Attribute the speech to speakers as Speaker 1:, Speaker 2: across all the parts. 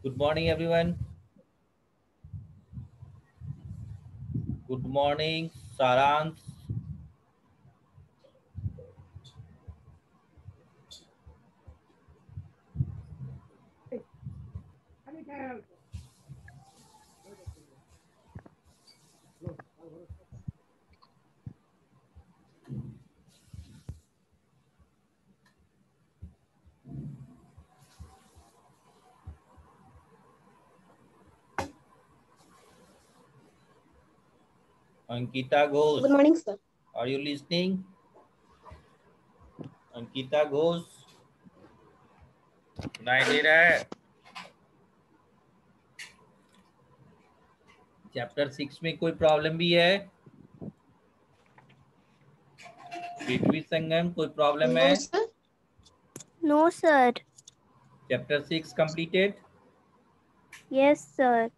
Speaker 1: Good morning, everyone. Good morning, Saransh. Ankita Ghosh.
Speaker 2: Good morning, sir.
Speaker 1: Are you listening? Ankita Ghosh. सुनाई दे रहा है? Chapter 6 में कोई problem भी है? पृथ्वी संगम कोई प्रॉब्लम है?
Speaker 2: No, sir.
Speaker 3: No, sir.
Speaker 1: Chapter 6 completed?
Speaker 3: Yes, sir.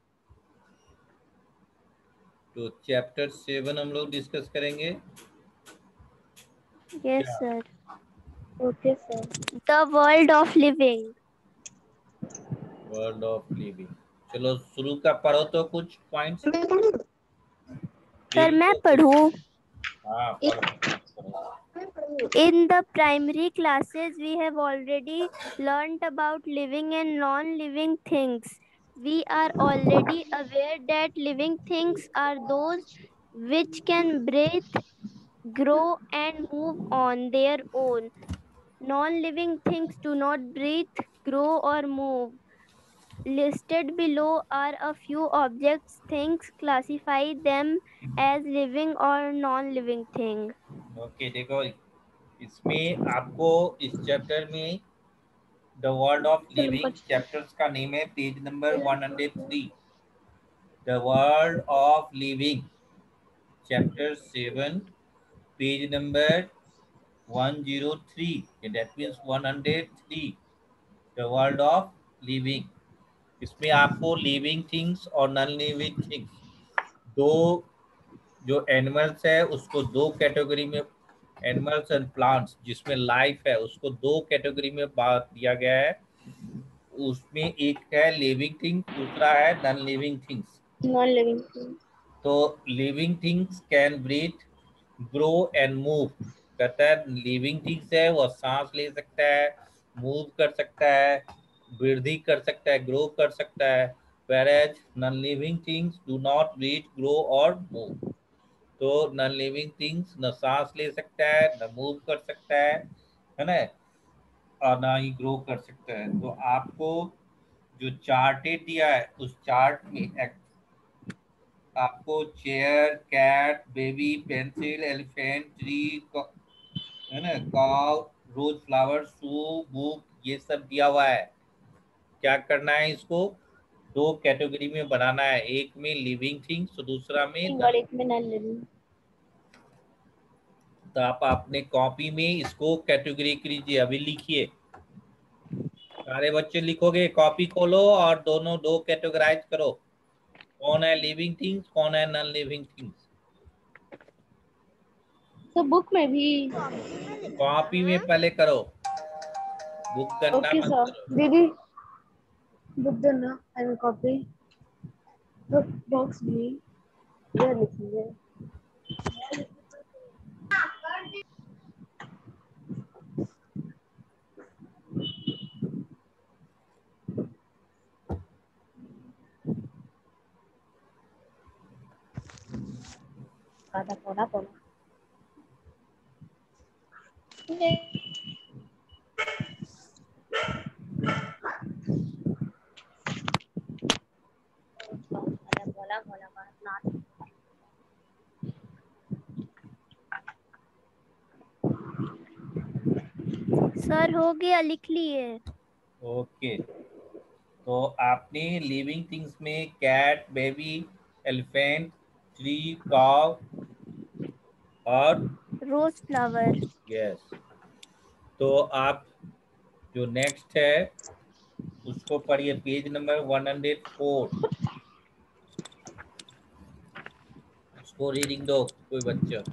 Speaker 1: तो चैप्टर 7 हम लोग डिस्कस करेंगे.
Speaker 3: Yes,
Speaker 1: क्या?
Speaker 3: sir.
Speaker 2: Okay, sir.
Speaker 3: The world of living.
Speaker 1: World of living. चलो शुरू का पढ़ो तो कुछ पॉइंट्स.
Speaker 3: सर मैं पढ़ूं?
Speaker 1: हाँ पढ़ो.
Speaker 3: In the primary classes, we have already learnt about living and non-living things. We are already aware that living things are those which can breathe, grow, and move on their own. Non-living things do not breathe, grow, or move. Listed below are a few objects. Things classify them as living or non-living thing.
Speaker 1: Okay देखो, इसमें आपको इस chapter में the world of living chapters का name है, page number 103. The world of living chapter 7, page number 103. That means 103. The world of living. इसमें आपको living things और नॉन लिविंग थिंग्स, दो जो एनिमल्स है उसको दो कैटेगरी में, एनिमल्स एंड प्लांट्स जिसमें लाइफ है उसको दो कैटेगरी में बांट दिया गया है. उसमें एक है लिविंग थिंग, दूसरा है non living things.
Speaker 2: Non-living thing.
Speaker 1: तो living things can breathe, grow and move. कहता है लिविंग थिंग्स है वो सांस ले सकता है, मूव कर सकता है, वृद्धि कर सकता है, ग्रो कर सकता है. whereas non living things do not breathe, grow और मूव. तो नॉन लिविंग थिंग्स न सांस ले सकता है, न मूव कर सकता है ना, और ना ही ग्रो कर सकता है. तो आपको जो चार्टेड दिया है उस चार्ट में आपको chair, cat, baby, pencil, elephant, tree, है ना, cow, rose flower, shoe, book, ये सब दिया हुआ है. क्या करना है, इसको दो कैटेगरी में बनाना है, एक में लिविंग थिंग्स, दूसरा में
Speaker 2: और एक में non-living.
Speaker 1: तो आप अपने कॉपी में इसको कैटेगरी कीजिए. अभी लिखिए, सारे बच्चे लिखोगे, कॉपी खोलो और दोनों दो कैटेगराइज करो. कौन है लिविंग थिंग्स, कौन है नॉन लिविंग थिंग्स.
Speaker 2: तो बुक में भी.
Speaker 1: कॉपी में पहले करो, बुक करना
Speaker 2: Okay,
Speaker 1: मत
Speaker 2: sir.
Speaker 1: करो.
Speaker 2: दीदी बुक देना एंड कॉपी. बुक बॉक्स भी ये लिखिए. आधा पौना पौना. बोला बोला ना.
Speaker 3: सर हो गया, लिख लिए.
Speaker 1: ओके, तो आपने लिविंग थिंग्स में कैट, बेबी, एलिफेंट, ट्री, काव और
Speaker 3: रोज फ्लावर.
Speaker 1: यस. तो आप जो नेक्स्ट है उसको पढ़िए, पेज नंबर 104. उसको रीडिंग दो कोई बच्चा.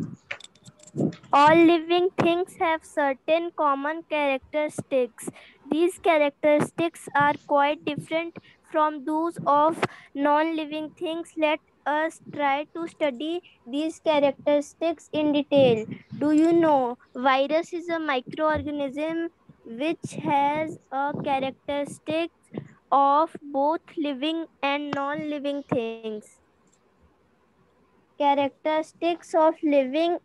Speaker 3: All living things have certain common characteristics. These characteristics are quite different from those of non-living things. Let us try to study these characteristics in detail. Do you know virus is a microorganism which has a characteristic of both living and non-living things? Characteristics of living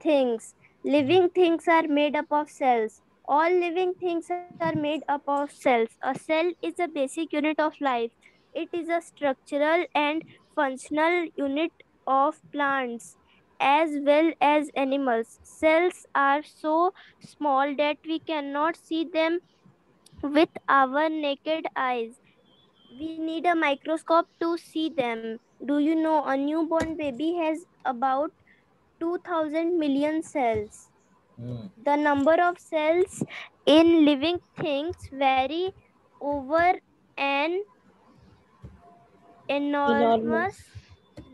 Speaker 3: things. Living things are made up of cells. All living things are made up of cells. A cell is a basic unit of life. It is a structural and functional unit of plants as well as animals. Cells are so small that we cannot see them with our naked eyes. We need a microscope to see them. Do you know a newborn baby has about 2000 million cells?
Speaker 1: Hmm.
Speaker 3: The number of cells in living things vary over an enormous
Speaker 2: Enormous.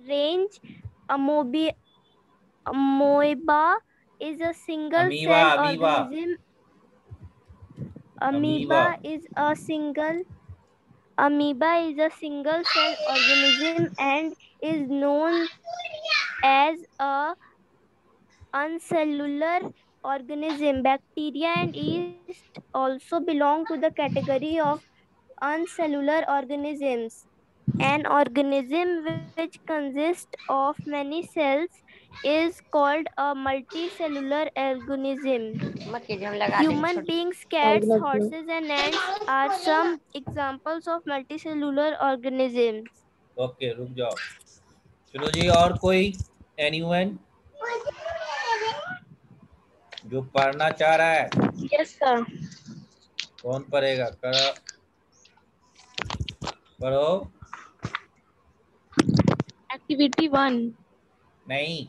Speaker 3: range. Amoeba, amoeba is a single
Speaker 1: Amoeba,
Speaker 3: cell
Speaker 1: amoeba,
Speaker 3: organism.
Speaker 1: amoeba.
Speaker 3: Amoeba is a single cell organism and is known as a uncellular organism. Bacteria and yeast also belong to the category of uncellular organisms. An organism which consists of many cells is called a multicellular organism. Human beings, cats,
Speaker 2: Organism.
Speaker 3: horses, and ants are some examples of multicellular organisms.
Speaker 1: Okay रुक जाओ। चलो जी, और कोई anyone जो पढ़ना चाह रहा है?
Speaker 2: Yes, sir.
Speaker 1: कौन पढ़ेगा? करो, पढ़ो।
Speaker 2: Activity 1.
Speaker 1: नहीं,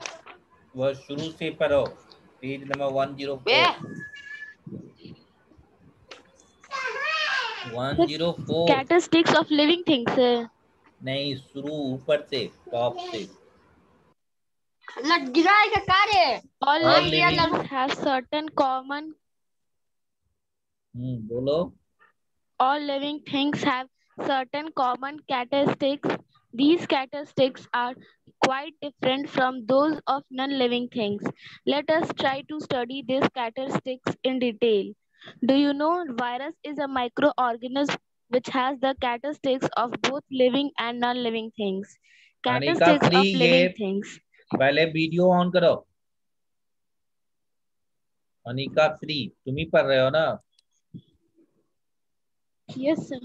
Speaker 1: वह शुरू से पढ़ो। Page number 104। 104।
Speaker 2: Characteristics of living things.
Speaker 1: नहीं, शुरू ऊपर से, टॉप से।
Speaker 2: All
Speaker 1: All
Speaker 2: living
Speaker 1: living-
Speaker 2: things have certain common.
Speaker 1: बोलो।
Speaker 2: All living things have certain common characteristics. These characteristics are quite different from those of non-living things. Let us try to study these characteristics in detail. Do you know virus is a microorganism which has the characteristics of both living and non-living things?
Speaker 1: Anika
Speaker 2: Characteristics
Speaker 1: free,
Speaker 2: of
Speaker 1: ये
Speaker 2: living things.
Speaker 1: पहले video on करो। Anika free, तुम ही पढ़ रहे हो ना?
Speaker 2: Yes, sir.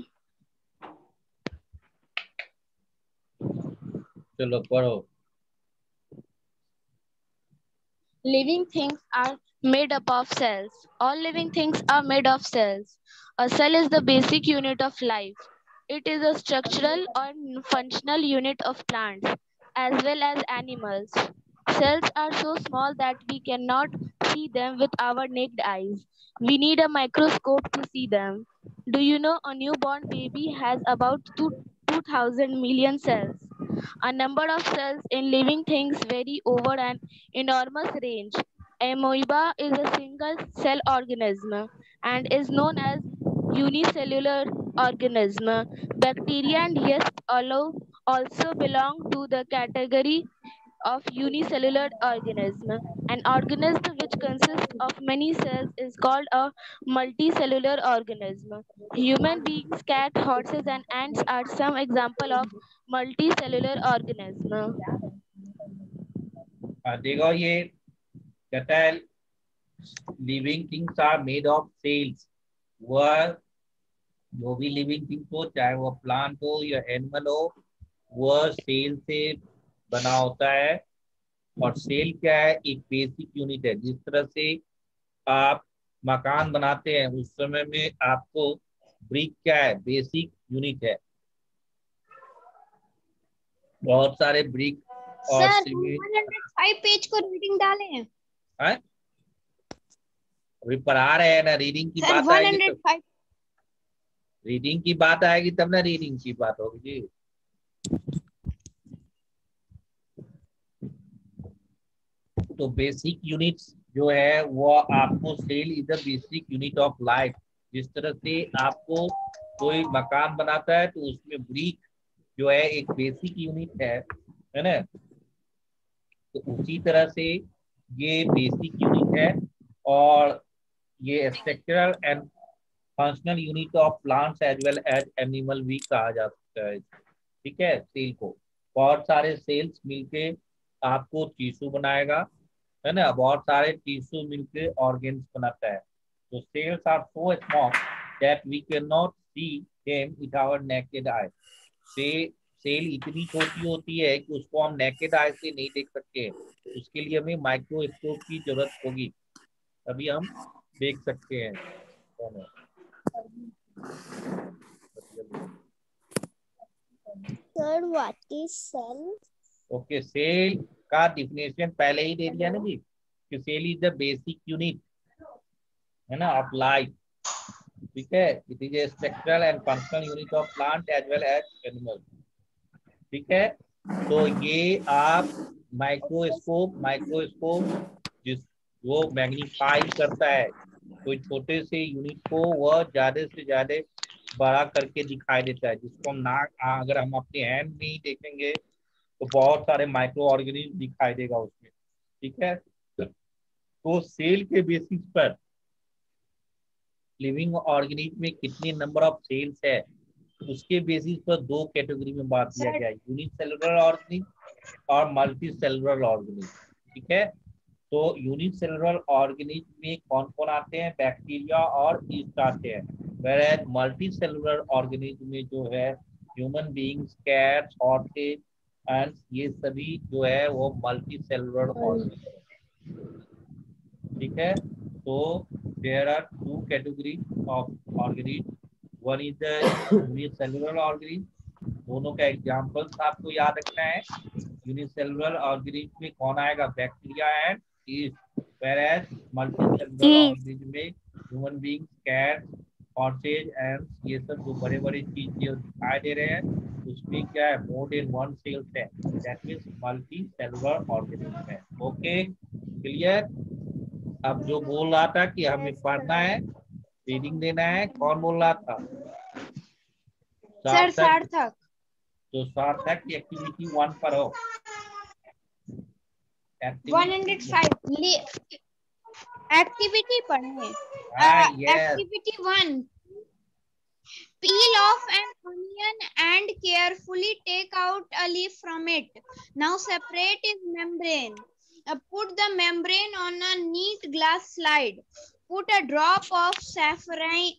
Speaker 1: चलो पढ़ो।
Speaker 2: Living things are made up of cells. All living things are made of cells. A cell is the basic unit of life. It is a structural or functional unit of plants as well as animals. Cells are so small that we cannot see them with our naked eyes. We need a microscope to see them. Do you know a newborn baby has about 2000 million cells? A number of cells in living things vary over an enormous range. Amoeba is a single cell organism and is known as unicellular organism. Bacteria and yeast also belong to the category of unicellular organism. An organism which consists of many cells is called a multicellular organism. Human beings, cats, horses, and ants are some example of multicellular organism.
Speaker 1: देखो, ये कहता है living things are made of cells. वह जो भी living things हो, चाहे वो प्लांट हो या एनिमल हो, वह सेल से बना होता है। और सेल क्या है? एक बेसिक यूनिट है। जिस तरह से आप मकान बनाते हैं, उस समय में आपको ब्रिक क्या है? बेसिक यूनिट है। बहुत सारे ब्रिक और
Speaker 4: सर
Speaker 1: सीमेंट।
Speaker 4: 105 पेज को रीडिंग डाले हैं
Speaker 1: अभी पढ़ा रहे हैं ना, रीडिंग की
Speaker 4: सर।
Speaker 1: बात आएगी तो
Speaker 4: 105
Speaker 1: रीडिंग की बात आएगी तब ना रीडिंग की बात होगी जी। तो बेसिक यूनिट्स जो है वो आपको cell is the basic unit of life. जिस तरह से आपको कोई मकान बनाता है तो उसमें ब्रिक जो है एक बेसिक यूनिट है ना। तो उसी तरह से ये बेसिक यूनिट है, और ये structural and functional unit of plants as well as animal भी कहा जा सकता है। ठीक है, सेल को बहुत सारे सेल्स मिलके आपको टिश्यू बनाएगा, है ना। बहुत सारे टिश्यू मिलके ऑर्गेन्स बनाता है। तो sales are so small that we can not see them with our naked eye. Cell इतनी छोटी होती है कि उसको हम नेकेड आई से नहीं देख सकते। उसके लिए हमें माइक्रोस्कोप की जरूरत होगी, तभी हम देख सकते हैं।
Speaker 3: Sir what is cell?
Speaker 1: Okay, cell का डिफिनेशन पहले ही दे दिया ना जी, कि cell is the basic unit, है ना, ऑफ लाइफ। ठीक है, it is a structural and functional unit of plant as well as animal. ठीक है, तो ये आप माइक्रोस्कोप जिस वो मैग्नीफाई करता है कोई छोटे से यूनिट को, वह ज्यादा से ज्यादा बड़ा करके दिखाई देता है, जिसको हम ना अगर हम अपने हैंड में ही देखेंगे तो बहुत सारे माइक्रो ऑर्गेनिज्म दिखाई देगा उसमें। ठीक है, तो सेल के बेसिस पर लिविंग ऑर्गेनिज्म में कितने नंबर ऑफ सेल्स है, उसके बेसिस पर दो कैटेगरी में बांट दिया गया है, यूनिसेलुलर ऑर्गेनिज्म और मल्टी सेलुलर ऑर्गेनिज्म। ठीक है, तो यूनिसेलुलर ऑर्गेनिज्म में कौन कौन आते हैं, बैक्टीरिया और यीस्ट आते हैं। वेयर मल्टी सेलुलर ऑर्गेनिज्म में जो है human beings, cats, horses, and ये सभी जो है वो मल्टी सेलुलर ऑर्गेनिज्म। ठीक है, तो there are two category of organism, one is the unicellular organism. दोनों का एग्जांपल्स आपको याद रखना है। यूनिसेलुलर ऑर्गेनिज्म में कौन आएगा, bacteria and yeast, whereas multicellular organism में human beings, cats, horses, and ये सब जो बड़े बड़े चीज जो दिखाई दे रहे हैं उसमें क्या है, मोर देन वन सेल्स है, that means multicellular organism है। Okay, clear. अब जो बोल रहा था कि हमें पढ़ना है, रीडिंग देना है, कौन बोल रहा था,
Speaker 4: सर
Speaker 1: सार्थक।
Speaker 4: सार्थक।
Speaker 1: तो सार्थक की एक्टिविटी 1 पर हो।
Speaker 4: 105 एक्टिविटी पढ़े।
Speaker 1: yes.
Speaker 4: Activity 1. Peel off an onion and carefully take out a leaf from it. Now separate its membrane. Put the membrane on a neat glass slide. Put a drop of saffronin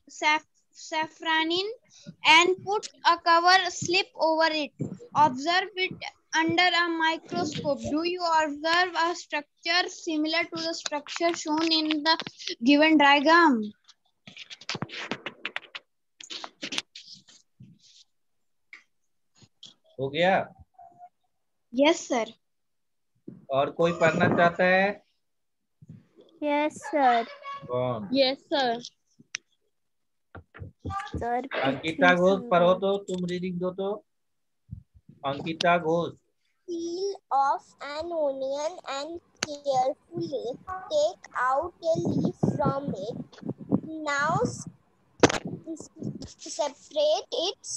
Speaker 4: and put a cover slip over it. Observe it under a microscope. Do you observe a structure similar to the structure shown in the given diagram?
Speaker 1: हो गया।
Speaker 4: Yes, sir.
Speaker 1: और कोई पढ़ना चाहता है?
Speaker 3: Yes sir.
Speaker 1: कौन?
Speaker 2: Yes sir.
Speaker 3: Sir
Speaker 1: Ankita Ghosh पढ़ो तो, तुम रीडिंग दो तो। Ankita Ghosh.
Speaker 3: Peel off an onion and carefully take out a leaf from it. Now separate its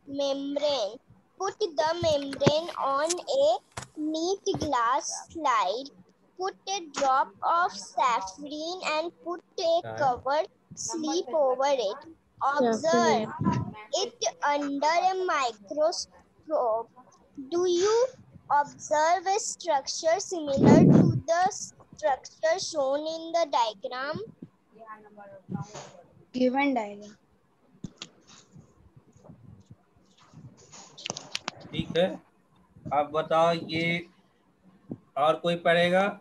Speaker 3: membrane. Put the membrane on a neat glass slide. Put a drop of saffron and put a covered slip over it. Observe it under a microscope. Do you observe a structure similar to the structure shown in the diagram?
Speaker 4: Given diagram.
Speaker 1: ठीक है, अब बताओ ये और कोई पढ़ेगा?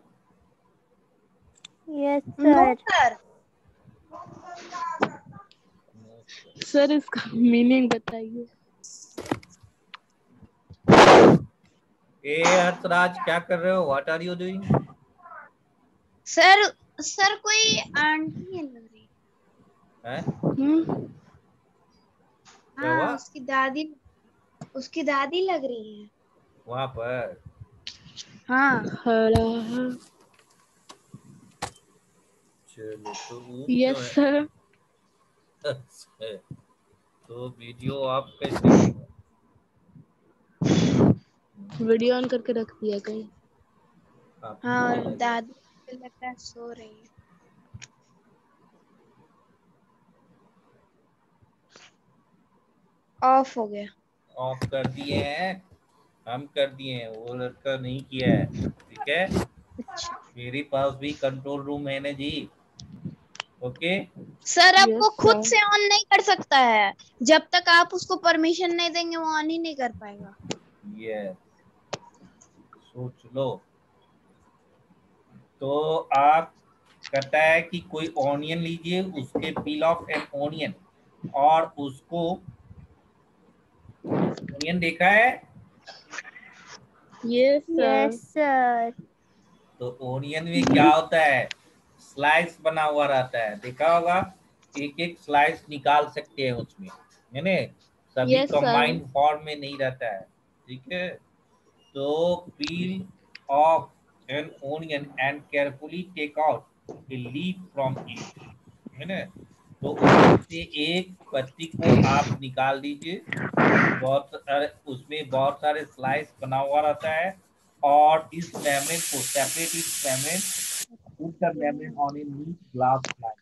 Speaker 3: Yes sir.
Speaker 2: Sir इसका meaning बताइए।
Speaker 1: हर्षराज क्या कर रहे हो, what are you doing?
Speaker 4: Sir कोई आंटी है लग रही
Speaker 1: है?
Speaker 4: हाँ, उसकी दादी लग रही है
Speaker 1: वहां पर।
Speaker 4: हाँ।
Speaker 1: चलो तो ऊप
Speaker 2: यस
Speaker 1: जो है
Speaker 2: सर।
Speaker 1: अच्छा, तो वीडियो ऑफ कैसे होगा?
Speaker 2: वीडियो ऑन करके रख दिया कहीं।
Speaker 1: आप
Speaker 4: हाँ,
Speaker 1: नीचे लगे।
Speaker 4: दादी मुझे लगता है सो रही है। ऑफ हो गया।
Speaker 1: ऑफ कर दिए हैं, हम कर दिए हैं, वो लड़का नहीं किया है। ठीक है,
Speaker 4: अच्छा
Speaker 1: मेरे पास भी कंट्रोल रूम है ना जी। ओके,
Speaker 4: सर, अब वो
Speaker 2: यस
Speaker 4: खुद
Speaker 2: सर।
Speaker 4: से ऑन नहीं कर सकता है। जब तक आप उसको परमिशन नहीं देंगे वो ऑन ही नहीं कर पाएगा।
Speaker 1: ये सोच लो। तो आप कहता है कि कोई ऑनियन लीजिए, उसके पील ऑफ एन ऑनियन, और उसको, ऑनियन देखा है?
Speaker 2: Yes sir.
Speaker 3: Yes sir.
Speaker 1: तो ऑनियन में क्या होता है, स्लाइस बना हुआ रहता है, देखा होगा। एक एक स्लाइस निकाल सकते हैं उसमें, है ना, सभी
Speaker 2: यस सर।
Speaker 1: कंबाइंड फॉर्म में नहीं रहता है। ठीक है, तो peel off an onion and carefully take out a leaf from it, है ना। तो उसमें से एक पत्ती को आप निकाल दीजिए, उसमें बहुत सारे स्लाइस बना हुआ रहता है, और इस मेम्ब्रेन को सेपरेट, इस membrane, put the membrane on a neat glass slide,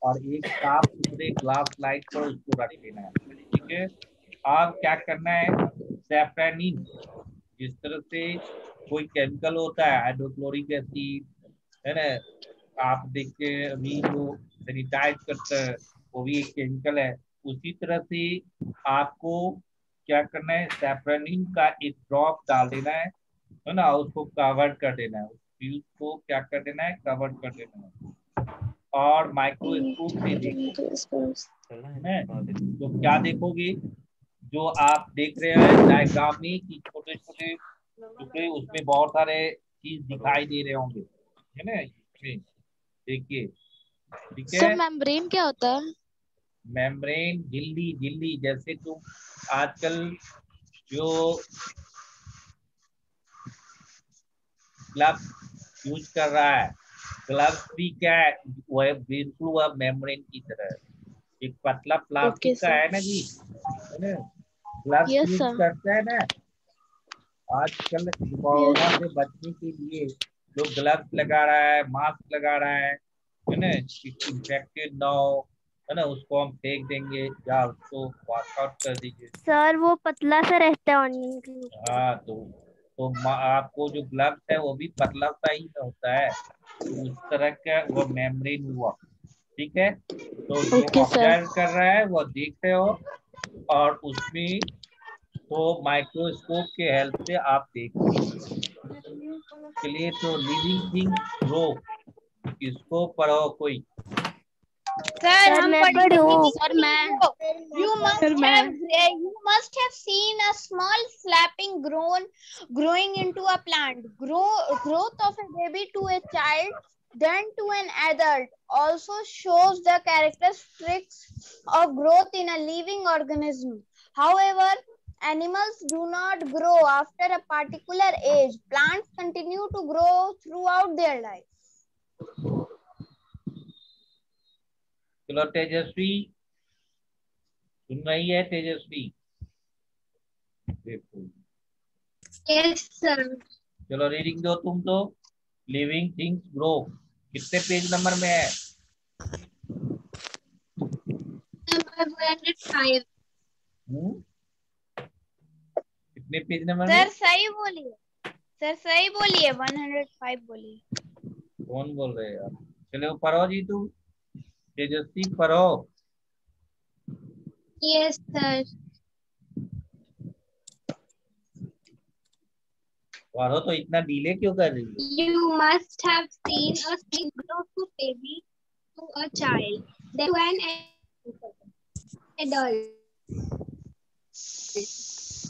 Speaker 1: और एक साफ सुथरे ग्लास स्लाइड पर उसको रख देना है। ठीक है, अब क्या करना है, सेफ्रानिन, जिस तरह से कोई केमिकल होता है, हाइड्रोक्लोरिक एसिड, है ना, आप देखते हैं अभी जो सैनिटाइज करता है वो भी एक केमिकल है। उसी तरह से आपको क्या करना है, सैफ्रानिन का एक ड्रॉप डाल देना है ना, उसको कवर कर देना है, उस फ्यूज को क्या कर देना है, कवर कर देना है, और माइक्रोस्कोप से देखो, है ना। तो क्या देखोगे, जो आप देख रहे हैं डायग्राम में कि छोटे छोटे टुकड़े, उसमें बहुत सारे चीज दिखाई दे रहे होंगे, है ना, इसमें देखिए। ठीक है,
Speaker 2: सर मेम्ब्रेन क्या होता है?
Speaker 1: मेम्ब्रेन, झिल्ली, झिल्ली, जैसे तुम आजकल जो ग्लव्स यूज कर रहा है, ग्लव्स भी क्या है, वह बिल्कुल वह मेम्ब्रेन की तरह है, एक पतला
Speaker 2: ओके
Speaker 1: प्लास्टिक का
Speaker 2: सर।
Speaker 1: है ना जी, है ना। Gloves
Speaker 2: yes
Speaker 1: use
Speaker 2: sir.
Speaker 1: करते हैं ना आजकल,
Speaker 2: यस।
Speaker 1: कोरोना से बचने के लिए लोग ग्लव्स लगा रहा है, मास्क लगा रहा है ना, इंफेक्टेड ना हो, है ना, उसको हम फेंक देंगे या उसको वॉश आउट कर दीजिए।
Speaker 3: सर वो पतला सा रहता है ऑनियन के ऊपर।
Speaker 1: हाँ, तो आपको जो ग्लव्स है वो भी पतला सा ही होता है, तो उस तरह का वो मेम्ब्रेन हुआ। ठीक है, तो जो
Speaker 2: ओके सर।
Speaker 1: ऑब्जर्व कर रहा है वो देख रहे हो, और उसमें तो माइक्रोस्कोप के हेल्प से आप देख रहे हो। के लिए तो लिविंग थिंग्स ग्रो, इसको पढ़ो कोई।
Speaker 4: सर,
Speaker 3: सर
Speaker 4: हम
Speaker 3: मैं
Speaker 4: पढ़े
Speaker 3: पढ़ूं?
Speaker 4: living
Speaker 2: सर
Speaker 4: things
Speaker 2: मैं।
Speaker 4: grow. You
Speaker 2: सर
Speaker 4: must
Speaker 2: मैं।
Speaker 4: have seen a small flapping growing into a plant. Growth of a baby to a child, then to an adult, also shows the characteristics of growth in a living organism. However, animals do not grow after a particular age. Plants continue to grow throughout their life.
Speaker 1: चलो तेजस्वी, सुन रही है तेजस्वी? देखो,
Speaker 4: Yes, sir.
Speaker 1: चलो reading दो तुम तो। Living things grow कितने page number में है?
Speaker 4: Number 105.
Speaker 1: कितने पेज नंबर
Speaker 4: सर
Speaker 1: में?
Speaker 4: सही बोलिए, सर सही बोलिए, 105 बोलिए।
Speaker 1: कौन बोल रहे हैं यार? चलो पढ़ो जी, तुम तेजस्वी पढ़ो।
Speaker 4: Yes sir.
Speaker 1: पढ़ो तो, इतना डिले क्यों कर रही है?
Speaker 4: You must have seen a snake grow to baby to a child, then to an adult.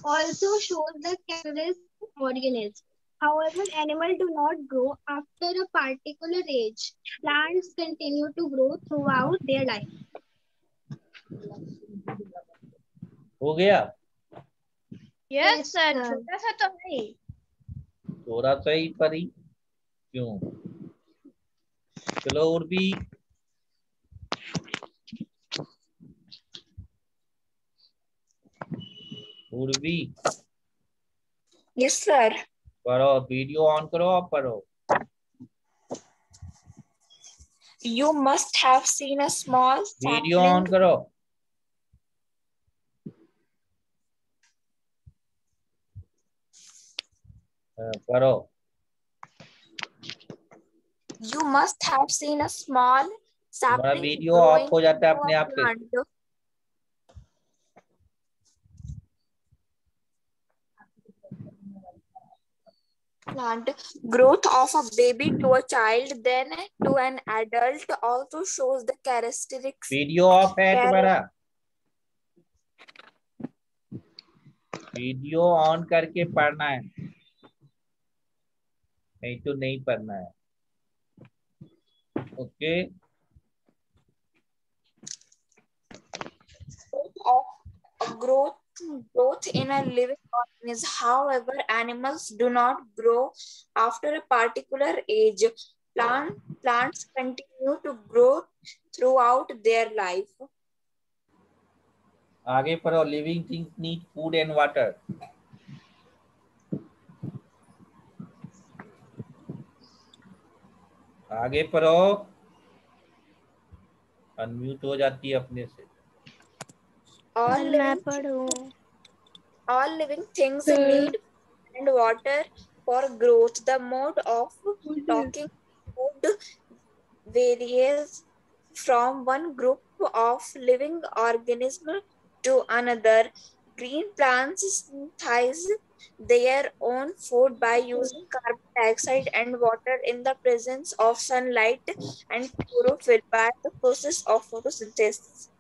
Speaker 4: Also shows the characteristic organism. However, animals do not grow after a particular age. Plants continue to grow throughout their life.
Speaker 1: हो गया?
Speaker 4: Yes sir, छोटा सा तो है।
Speaker 1: थोड़ा सा ही पढ़ी क्यों? चलो उर्वी, उर्वी
Speaker 5: Yes, sir.
Speaker 1: पढ़ो, वीडियो ऑन करो और पढ़ो।
Speaker 5: You must have seen a small
Speaker 1: video
Speaker 5: sapling.
Speaker 1: On करो। पढ़ो।
Speaker 5: You must have seen a small
Speaker 1: तुम्हारा
Speaker 5: sapling
Speaker 1: वीडियो ऑफ
Speaker 5: growing
Speaker 1: हो जाता है
Speaker 5: into
Speaker 1: अपने
Speaker 5: a
Speaker 1: आप से।
Speaker 5: plant. Growth of a baby to a child, then to an adult, also shows the characteristics.
Speaker 1: Video of है तुम्हारा। वीडियो ऑन करके पढ़ना है, नहीं तो नहीं पढ़ना है। Okay.
Speaker 5: Of a growth in a living organism. However, animals do not grow after a particular age. Plants continue to grow throughout their life.
Speaker 1: आगे पढ़ो। Living things need food and water. आगे पढ़ो। अनम्यूट हो जाती है अपने से।
Speaker 5: All living things need and water for growth. The mode of talking food varies from one group of living organisms to another. Green plants synthesize their own food by using carbon dioxide and water in the presence of sunlight and chlorophyll by the process of photosynthesis.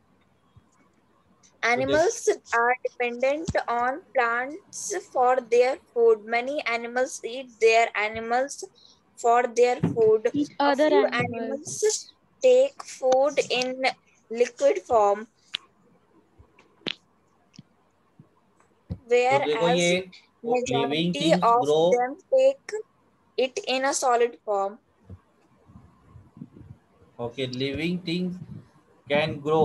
Speaker 5: Animals are dependent on plants for their food. Many animals eat their animals for their food. A
Speaker 2: Other
Speaker 5: few
Speaker 2: animals.
Speaker 5: animals take food in liquid form,
Speaker 1: तो देखो
Speaker 5: whereas
Speaker 1: ये living
Speaker 5: majority
Speaker 1: things
Speaker 5: of
Speaker 1: grow.
Speaker 5: them take it in a solid form.
Speaker 1: Okay, living things can grow.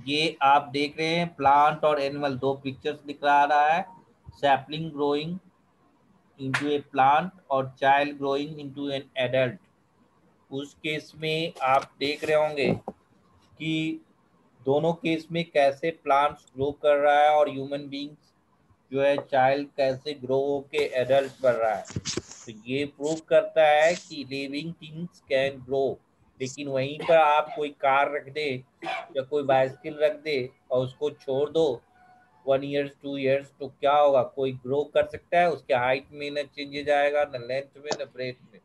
Speaker 1: ये आप देख रहे हैं plant और animal, दो पिक्चर्स दिखा रहा है। Sapling growing into a plant और child growing into an adult। उस केस में आप देख रहे होंगे कि दोनों केस में कैसे प्लांट्स ग्रो कर रहा है और ह्यूमन बींग्स जो है चाइल्ड कैसे ग्रो होके एडल्ट बन रहा है। तो ये प्रूव करता है कि लिविंग थिंग्स कैन ग्रो। लेकिन वहीं पर आप कोई कार रख दे या कोई बाइसिकल रख दे और उसको छोड़ दो 1 ईयर्स 2 ईयर्स, तो क्या होगा? कोई ग्रो कर सकता है? उसके हाइट में न चेंजेस आएगा, न लेंथ में, न ब्रेथ में।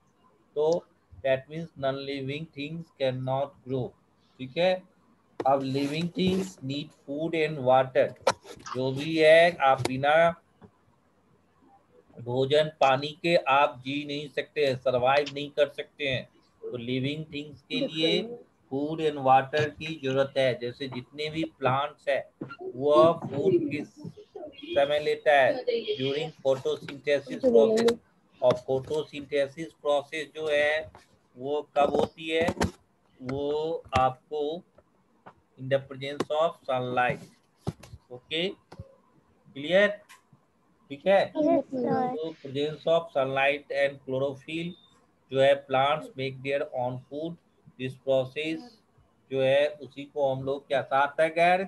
Speaker 1: तो that means non living things can not grow. ठीक है। अब living things need food and water. जो भी है, आप बिना भोजन पानी के आप जी नहीं सकते हैं, सर्वाइव नहीं कर सकते हैं। तो लिविंग थिंग्स के लिए फूड एंड वाटर की जरूरत है। जैसे जितने भी प्लांट्स है वह फूड किस समय लेता है? During photosynthesis process. और फोटोसिंथेसिस प्रोसेस जो है वो कब होती है? वो आपको in the presence of sunlight. Okay, clear? ठीक है। तो presence of sunlight and chlorophyll जो है plants make their on food. This process जो है उसी को हम लोग क्या सार्थक गैर,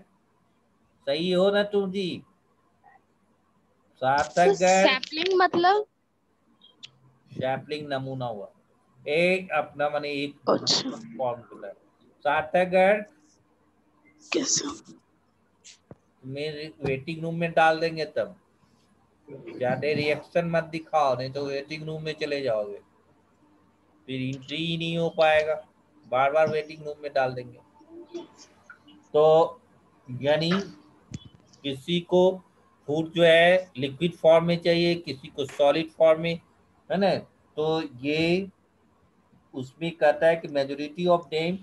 Speaker 1: सही हो ना तुम जी? सार्थक गैर
Speaker 2: सैपलिंग मतलब
Speaker 1: सैपलिंग नमूना हुआ एक अपना माने एक फॉर्मूला। सार्थक गैर मेरे वेटिंग रूम में डाल देंगे तब। ज्यादा रिएक्शन मत दिखाओ, नहीं तो वेटिंग रूम में चले जाओगे, फिर एंट्री ही नहीं हो पाएगा। बार बार वेटिंग रूम में डाल देंगे। तो यानी किसी को फूड जो है लिक्विड फॉर्म में चाहिए, किसी को सॉलिड फॉर्म में, है ना? तो ये उसमें कहता है कि majority of them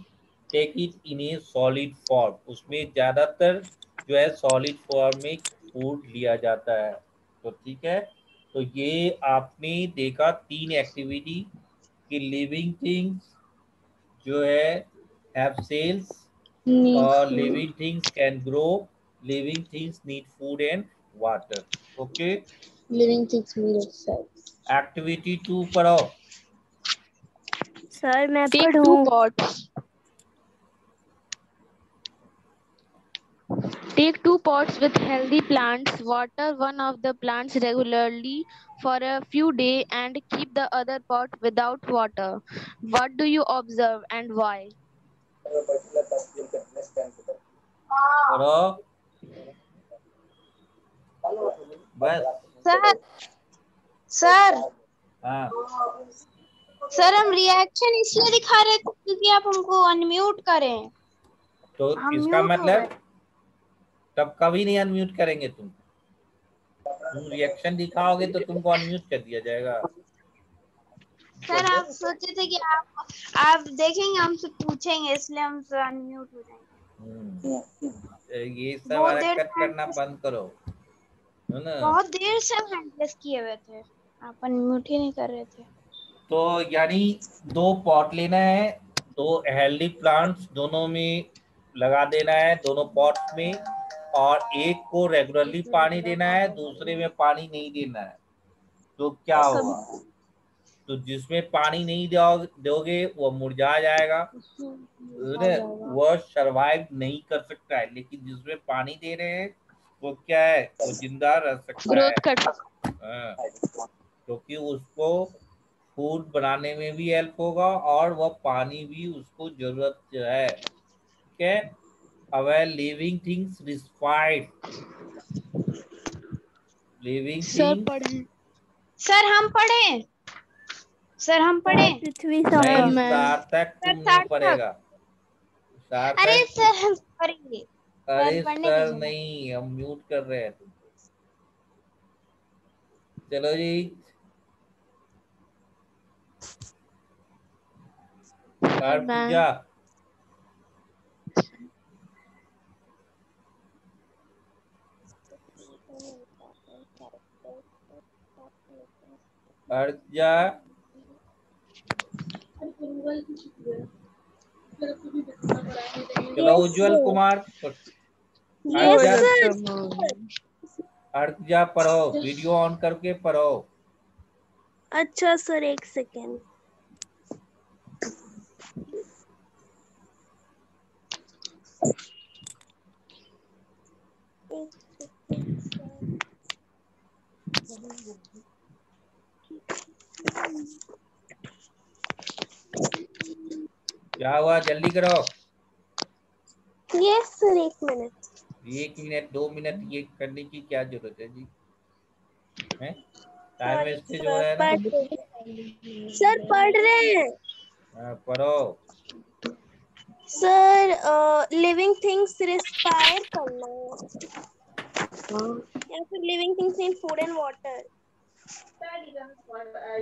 Speaker 1: take it in a solid form. उसमें ज़्यादातर जो है सॉलिड फॉर्म में फूड लिया जाता है। तो ठीक है। तो ये आपने देखा 3 एक्टिविटी कि लिविंग थिंग्स जो है हैव सेल्स और living things can grow, living things need food and water. Okay,
Speaker 2: Living things made of cells.
Speaker 1: Activity 2 पढ़ो।
Speaker 3: सर मैं
Speaker 2: Take
Speaker 3: पढ़ूं?
Speaker 2: 2 pots. Take 2 pots with healthy plants. Water one of the plants regularly for a few days and keep the other pot without water. What do you observe and why?
Speaker 1: पढ़ो बस।
Speaker 4: Sir sir
Speaker 1: हाँ,
Speaker 4: sir हम reaction इसलिए दिखा रहे थे क्योंकि आप हमको अनम्यूट करें।
Speaker 1: तो
Speaker 4: हम
Speaker 1: इसका
Speaker 4: म्यूट हो गए।
Speaker 1: मतलब तब कभी नहीं अनम्यूट करेंगे तुम रिएक्शन दिखाओगे तो तुमको अनम्यूट कर दिया जाएगा।
Speaker 4: सर आप सोचे थे कि आप देखेंगे हमसे पूछेंगे इसलिए हम अनम्यूट हो जाएंगे।
Speaker 1: ये सब
Speaker 4: बहुत देर
Speaker 1: हरकत करना बंद करो, है ना।
Speaker 4: बहुत देर से हम हैंड प्रेस किए हुए थे, आप अनम्यूट ही नहीं कर रहे थे।
Speaker 1: तो यानी 2 पॉट लेना है, 2 हेल्दी प्लांट्स दोनों में लगा देना है, दोनों पॉट्स में, और एक को रेगुलरली पानी देना है, दूसरे में पानी नहीं देना है। तो क्या होगा? तो जिसमें पानी नहीं दोगे वो मुरझा जाएगा, वह सरवाइव नहीं कर सकता है। लेकिन जिसमें पानी दे रहे हैं वो क्या है, वो जिंदा रह सकता है।
Speaker 2: Growth cut.
Speaker 1: हाँ, क्योंकि उसको फूड बनाने में भी हेल्प होगा और वह पानी भी उसको जरूरत है। ठीक है, our living things respired, living things.
Speaker 4: Sir हम पढ़े, सर हम पढ़े।
Speaker 3: पृथ्वी
Speaker 1: नहीं,
Speaker 3: सर
Speaker 1: सार्थक
Speaker 4: सर
Speaker 1: तुमने
Speaker 4: सार्थक।
Speaker 1: पढ़ेगा।
Speaker 4: अरे
Speaker 1: सार्थक
Speaker 4: सर हम पढ़ेंगे,
Speaker 1: अरे
Speaker 4: सर पढ़ने
Speaker 1: सर
Speaker 4: दीजिए ना।
Speaker 1: नहीं, हम म्यूट कर रहे हैं तुमको। चलो जी, पूजा। अर्जा, चलो उज्जवल कुमार। अर्जा, अर्जा पढ़ो, वीडियो ऑन करके पढ़ो।
Speaker 3: अच्छा सर, एक सेकेंड।
Speaker 1: क्या हुआ, जल्दी करो।
Speaker 3: Yes sir, 1 minute.
Speaker 1: 1 minute 2 minute ये करने की क्या जरूरत है जी, है? टाइम वेस्टेज हो रहा है ना।
Speaker 3: सर पढ़ रहे हैं।
Speaker 1: हाँ, पढ़ो।
Speaker 3: सर लिविंग थिंग्स रिस्पायर करना है या फिर living things in food and water.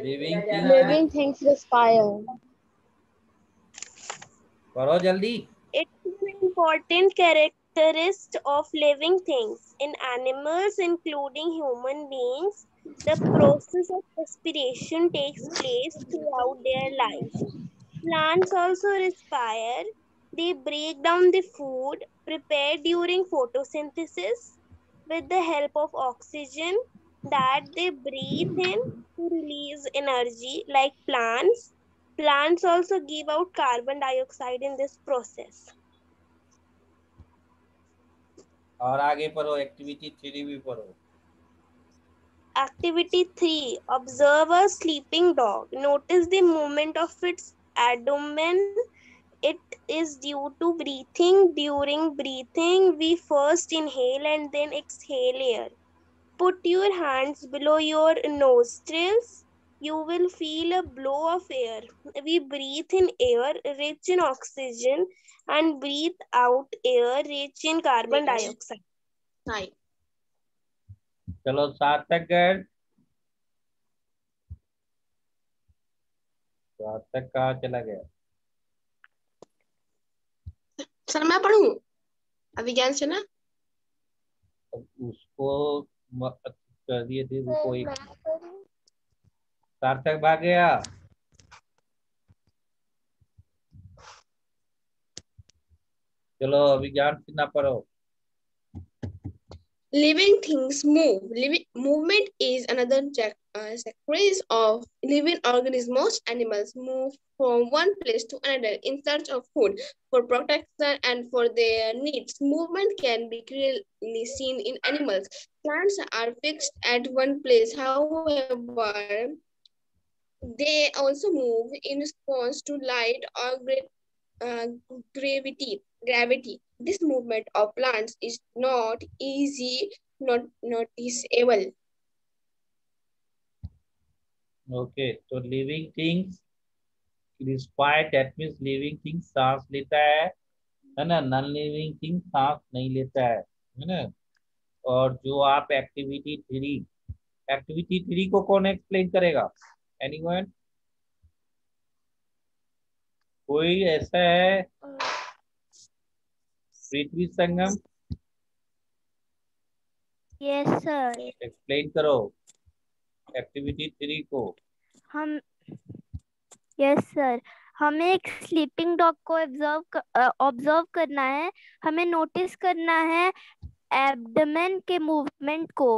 Speaker 2: Living things respire.
Speaker 1: पढ़ो जल्दी।
Speaker 3: It's an important characteristic of living things. In animals, including human beings, the process of respiration takes place throughout their life. Plants also respire. They break down the food prepared during photosynthesis with the help of oxygen that they breathe in to release energy. Like plants, plants also give out carbon dioxide in this process.
Speaker 1: और आगे पढ़ो, activity 3 भी पढ़ो।
Speaker 3: Activity 3. Observe a sleeping dog. Notice the movement of its abdomen. It is due to breathing. During breathing, we first inhale and then exhale air. Put your hands below your nostrils. You will feel a blow of air. We breathe in air rich in oxygen and breathe out air rich in carbon dioxide.
Speaker 1: चलो सार्थक गढ़, सार्थक कहाँ चला गया?
Speaker 6: Sir मैं पढ़ूं अभिज्ञान से ना।
Speaker 1: अब उसको कर दिए थे, रुको एक। सार्थक भाग गया। चलो अभिज्ञान से ना पढ़ो।
Speaker 6: Living things move. Movement is another series of living organisms. Most animals move from one place to another in search of food, for protection, and for their needs. Movement can be clearly seen in animals. Plants are fixed at one place. However, they also move in response to light or uh, gravity. This movement of plants is not easy, not noticeable.
Speaker 1: Okay, so living things respired, that means living things सांस लेता है ना? Non living thing सांस नहीं लेता है ना? और जो आप एक्टिविटी 3 को कौन एक्सप्लेन करेगा? एनीवन? कोई ऐसा है? पृथ्वी संगम
Speaker 3: यस सर।
Speaker 1: एक्सप्लेन करो एक्टिविटी 3 को।
Speaker 3: हम यस सर, हमें एक स्लीपिंग डॉग को ऑब्जर्व करना है। हमें नोटिस करना है एब्डोमेन के मूवमेंट को।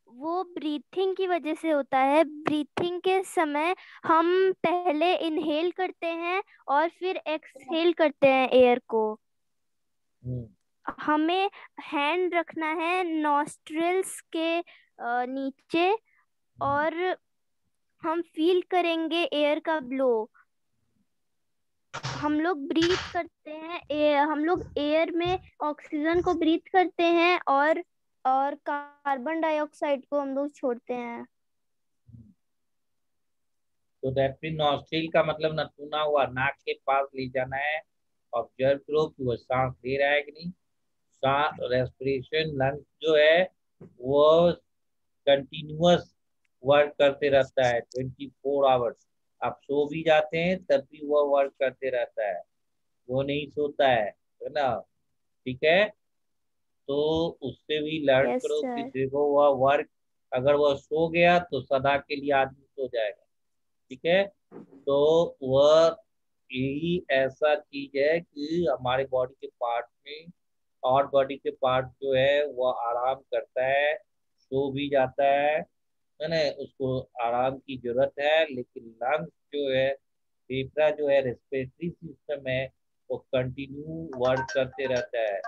Speaker 3: वो ब्रीथिंग की वजह से होता है। ब्रीथिंग के समय हम पहले इनहेल करते हैं और फिर एक्सहेल करते हैं एयर को। हमें हैंड रखना है नॉस्ट्रिल्स के नीचे और हम फील करेंगे एयर का ब्लो। हम लोग ब्रीथ करते हैं, हम लोग एयर में ऑक्सीजन को ब्रीथ करते हैं और कार्बन डाइऑक्साइड को हम लोग छोड़ते हैं।
Speaker 1: तो दैट मीन नॉस्ट्रिल का मतलब नथुना हुआ, नाक के पास ले जाना है। ऑब्जर्व करो कि वो सांस ले रहा है कि नहीं। सांस रेस्पिरेशन लंग्स जो है वो कंटिन्यूअस वर्क करते रहता है 24 आवर्स। आप सो भी जाते हैं तब भी वो वर्क करते रहता है, वो नहीं सोता है ना? ठीक है, तो उससे भी लर्न
Speaker 3: Yes,
Speaker 1: करो कि
Speaker 3: sir.
Speaker 1: देखो वह वर्क, अगर वह सो गया तो सदा के लिए आदमी सो जाएगा। ठीक है, तो वह यही ऐसा चीज है कि हमारे बॉडी के पार्ट में और बॉडी के पार्ट जो है वह आराम करता है, सो भी जाता है ना? उसको आराम की जरूरत है, लेकिन लंग्स जो है, फेफड़ा जो है, रेस्पिरेटरी सिस्टम है, वो कंटिन्यू वर्क करते रहता है।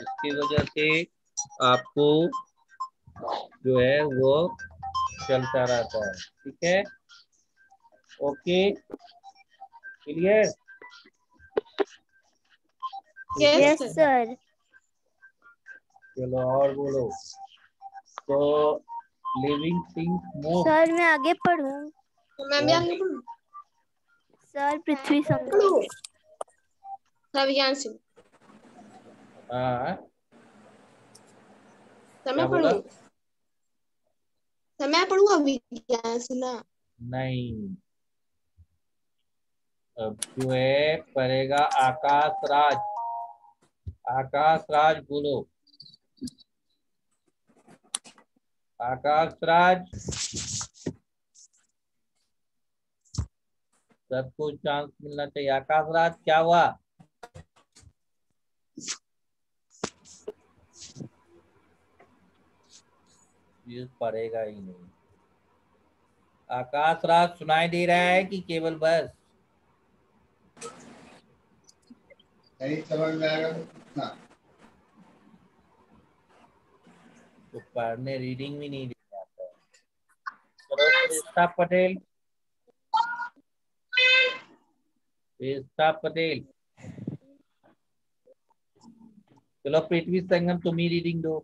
Speaker 1: इसकी वजह से आपको जो है वो चलता रहता है। ठीक है, ओके, क्लियर?
Speaker 3: Yes, sir.
Speaker 1: चलो और बोलो। तो लिविंग थिंग्स मूव।
Speaker 3: सर मैं आगे पढ़ूं?
Speaker 6: मैं भी आगे पढ़ूं?
Speaker 3: सर पृथ्वी संगम।
Speaker 6: पढ़ूं? सर विज्ञान सिंह।
Speaker 1: हाँ,
Speaker 6: सर
Speaker 1: क्या
Speaker 6: मैं
Speaker 1: बोला?
Speaker 6: पढ़ूं? सर मैं पढ़ूंगा विज्ञान सिंह ना?
Speaker 1: नहीं, अब जो है पढ़ेगा आकाश राज। आकाश राज बोलो। आकाश राज, सबको चांस मिलना चाहिए। आकाश राज क्या हुआ? ये पढ़ेगा ही नहीं। आकाश राज सुनाई दे रहा है कि केवल बस
Speaker 7: नहीं समझ में आएगा तो
Speaker 1: तो पढ़ने रीडिंग भी नहीं दे आता है। चलो श्रेष्ठा पटेल, श्रेष्ठा पटेल, चलो पृथ्वी संगम तुम ही रीडिंग दो।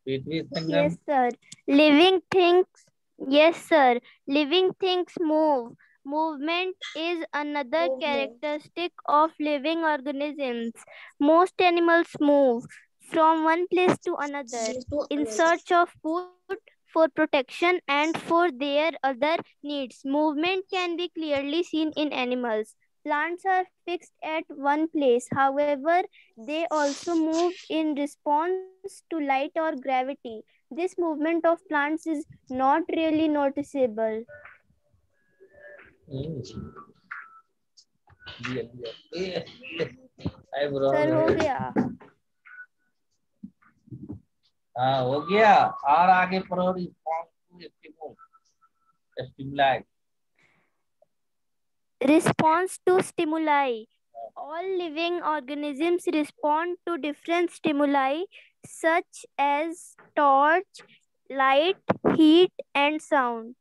Speaker 1: पृथ्वी संगम।
Speaker 3: Yes, sir. Living things. Yes, sir. Living things move. Movement is another characteristic of living organisms. Most animals move from one place to another in search of food, for protection, and for their other needs. Movement can be clearly seen in animals. Plants are fixed at one place. However, they also move in response to light or gravity. This movement of plants is not really noticeable. Sir हो गया?
Speaker 1: हाँ हो गया। और आगे पढ़ो। Response to stimuli.
Speaker 3: Response to stimuli. All living organisms respond to different stimuli such as torch, light, heat, and sound.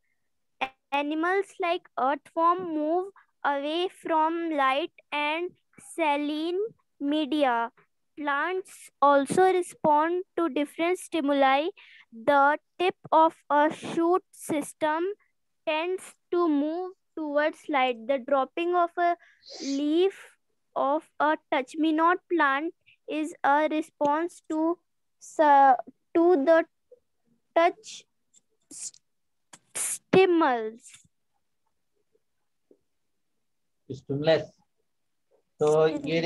Speaker 3: Animals like earthworm move away from light and saline media. Plants also respond to different stimuli. The tip of a shoot system tends to move towards light. The dropping of a leaf of a touch-me-not plant is a response to the touch stimulus.
Speaker 1: Stimulus. तो ये